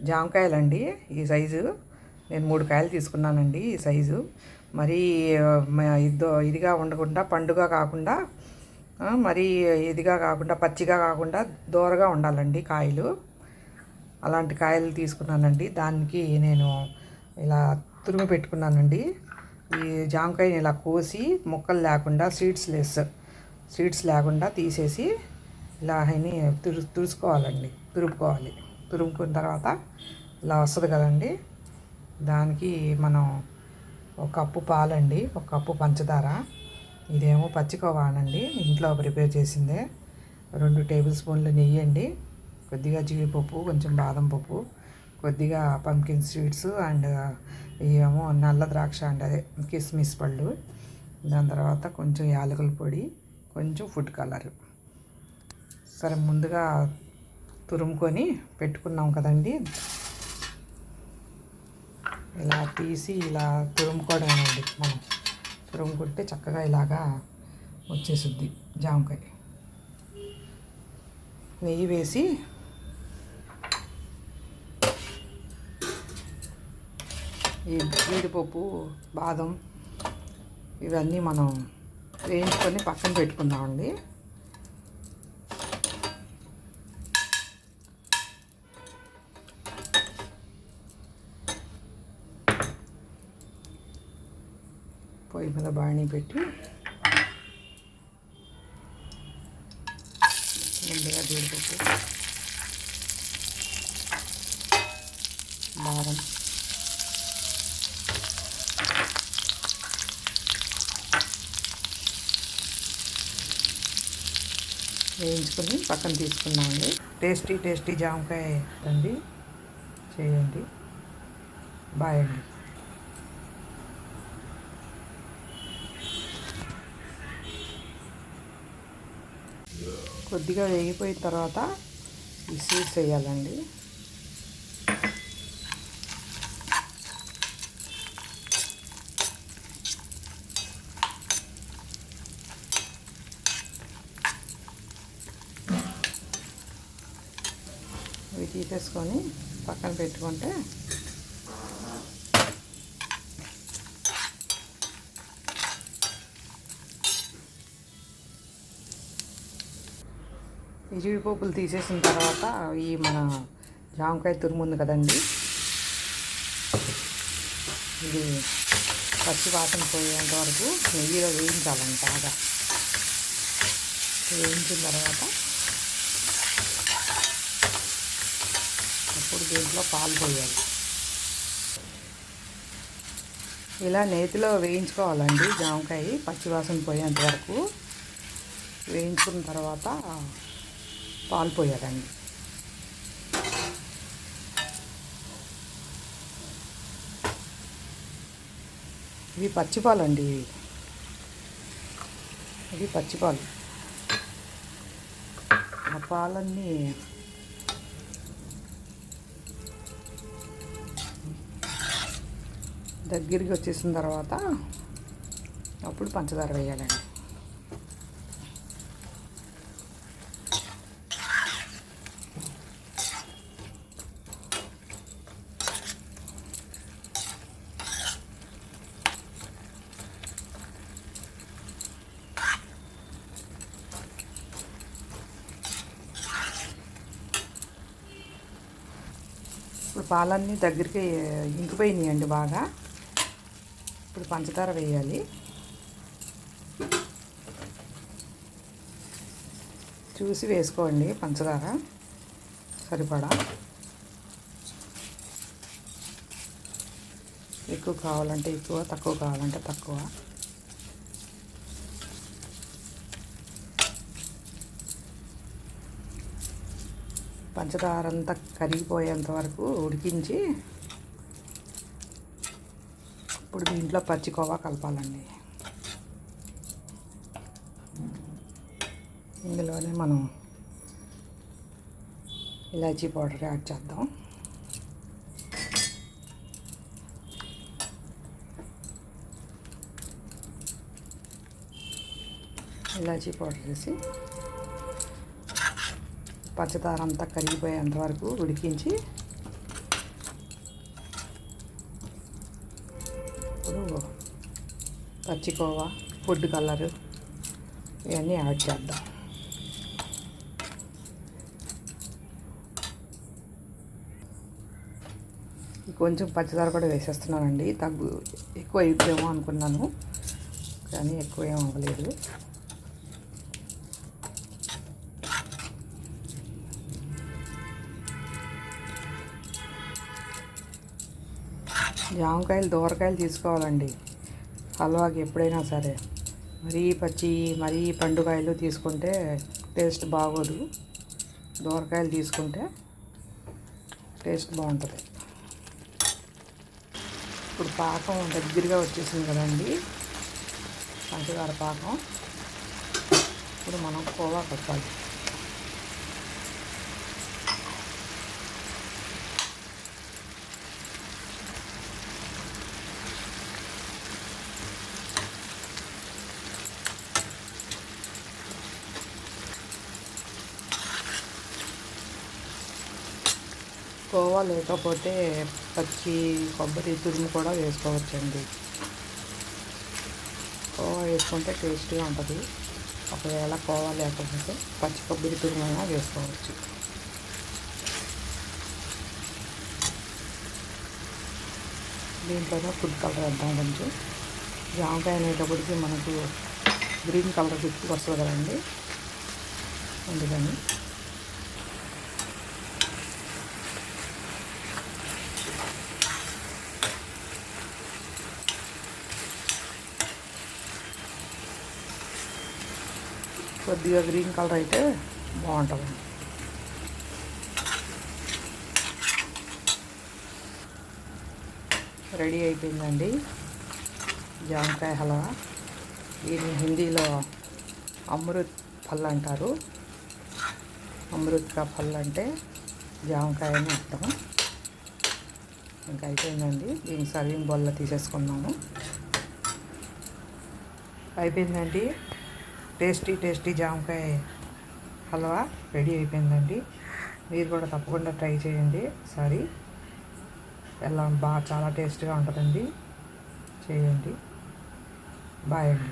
జామకాయలండి. ఈ సైజు నేను 3 కాయలు తీసుకున్నానండి. ఈ సైజు మరీ ఇదిగా ఉండకుండా, పండుగ కాకుండా, మరీ ఇదిగా కాకుండా, పచ్చిగా కాకుండా దూరగా ఉండాలండి కాయలు. అలాంటి కాయలు తీసుకున్నానండి. దానికి నేను ఇలా తురిమి పెట్టుకున్నానండి. ఈ జామకాయని ఇలా కోసి ముక్కలు లేకుండా సీడ్స్ లేకుండా తీసేసి ఇలా అని తురుముకోవాలి. తురుముకున్న తర్వాత ఇలా వస్తుంది కదండి. దానికి మనం 1 కప్పు పాలండి, 1 కప్పు పంచదార, ఇదేమో పచ్చికోవానండి, ఇంట్లో ప్రిపేర్ చేసిందే. 2 టేబుల్ స్పూన్లు నెయ్యి అండి, కొద్దిగా జీడిపప్పు, కొంచెం బాదం పప్పు, కొద్దిగా పంకిన్ సీడ్స్ అండ్ ఏమో నల్ల ద్రాక్ష అండి, అదే కిస్మిస్ పళ్ళు. దాని తర్వాత కొంచెం యాలకుల పొడి, కొంచెం ఫుడ్ కలర్. సరే, ముందుగా తురుముకొని పెట్టుకున్నాం కదండి. ఇలా తీసి ఇలా తురుముకోవడమేనండి. మనం తురుముకుంటే చక్కగా ఇలాగా వచ్చేసుద్ది జామకాయ. నెయ్యి వేసి ఈ జీడిపప్పు, బాదం ఇవన్నీ మనం వేయించుకొని పక్కన పెట్టుకుందామండి. పొయ్యి మీద బాణీ పెట్టి ముందుగా జీడిపప్పు, బాదం, వేయించుకొని పక్కన తీసుకున్నామండి. టేస్టీ జామకాయ అండి, చేయండి. బాయ్ అండి. కొద్దిగా వేగిపోయిన తర్వాత ఈ సీడ్స్ వేయాలండి. ఇవి తీసేసుకొని పక్కన పెట్టుకుంటే ఈ జీడిపప్పులు తీసేసిన తర్వాత ఈ మన జామకాయ తురుము ఉంది కదండి, ఇది పచ్చి వాసన పోయేంత వరకు నెయ్యిలో వేయించాలండి. బాగా వేయించిన తర్వాత అప్పుడు దీంట్లో పాలు పోయాలి. ఇలా నేతిలో వేయించుకోవాలండి జామకాయ, పచ్చివాసన పోయేంత వరకు వేయించుకున్న తర్వాత పాలు పోయాలండి. ఇవి పచ్చిపాలండి, ఇవి పచ్చిపాలు. ఆ పాలన్నీ దగ్గరికి వచ్చేసిన తర్వాత అప్పుడు పంచదార వేయాలండి. ఇప్పుడు పాలన్నీ దగ్గరికి ఇంకిపోయినాయండి బాగా. ఇప్పుడు పంచదార వేయాలి. చూసి వేసుకోండి పంచదార సరిపడా. ఎక్కువ కావాలంటే ఎక్కువ, తక్కువ కావాలంటే తక్కువ. పంచదార అంతా కరిగిపోయేంత వరకు ఉడికించి ఇప్పుడు దీంట్లో పచ్చికోవా కలపాలండి. ఇందులోనే మనం ఇలాచీ పౌడర్ యాడ్ చేద్దాం. ఇలాచీ పౌడర్ వేసి పంచదార అంతా కరిగిపోయేంత వరకు ఉడికించి ఇప్పుడు పచ్చికోవా, ఫుడ్ కలరు ఇవన్నీ యాడ్ చేద్దాం. కొంచెం పంచదార కూడా వేసేస్తున్నానండి. ఎక్కువ అయిద్దేమో అనుకున్నాను, కానీ ఎక్కువ ఏం అవ్వలేదు. జామకాయలు, దోరకాయలు తీసుకోవాలండి హల్వాకి ఎప్పుడైనా సరే. మరీ పచ్చి, మరీ పండుకాయలు తీసుకుంటే టేస్ట్ బాగోదు. దోరకాయలు తీసుకుంటే టేస్ట్ బాగుంటుంది. ఇప్పుడు పాకం దగ్గరగా వచ్చేసింది కదండి, పంచదార పాకం. ఇప్పుడు మనం కోవా కట్టాలి. కోవా లేకపోతే పచ్చి కొబ్బరి తురుము కూడా వేసుకోవచ్చండి. కోవా వేసుకుంటే టేస్టీగా ఉంటుంది. ఒకవేళ కోవా లేకపోతే పచ్చి కొబ్బరి తురుము అయినా వేసుకోవచ్చు. దీంట్లోనే ఫుడ్ కలర్ వేద్దాం. కొంచెం జామకాయ అనేటప్పటికి మనకు గ్రీన్ కలర్ గుర్తుకు వస్తుంది కదండి, అందుకని కొద్దిగా గ్రీన్ కలర్ అయితే బాగుంటుంది. రెడీ అయిపోయిందండి జామకాయ హల్వా. దీన్ని హిందీలో అమృత్ ఫల్ అంటారు. అమృత్ కా ఫల్ అంటే జామకాయ అని అర్థం. ఇంకా అయిపోయిందండి. దీన్ని సర్వింగ్ బౌల్లో తీసేసుకున్నాము. అయిపోయిందండి. టేస్టీ జామకాయ హల్వా రెడీ అయిపోయిందండి. మీరు కూడా తప్పకుండా ట్రై చేయండి ఒకసారి. చాలా టేస్ట్గా ఉంటుందండి. చేయండి. బాయ్ అండి.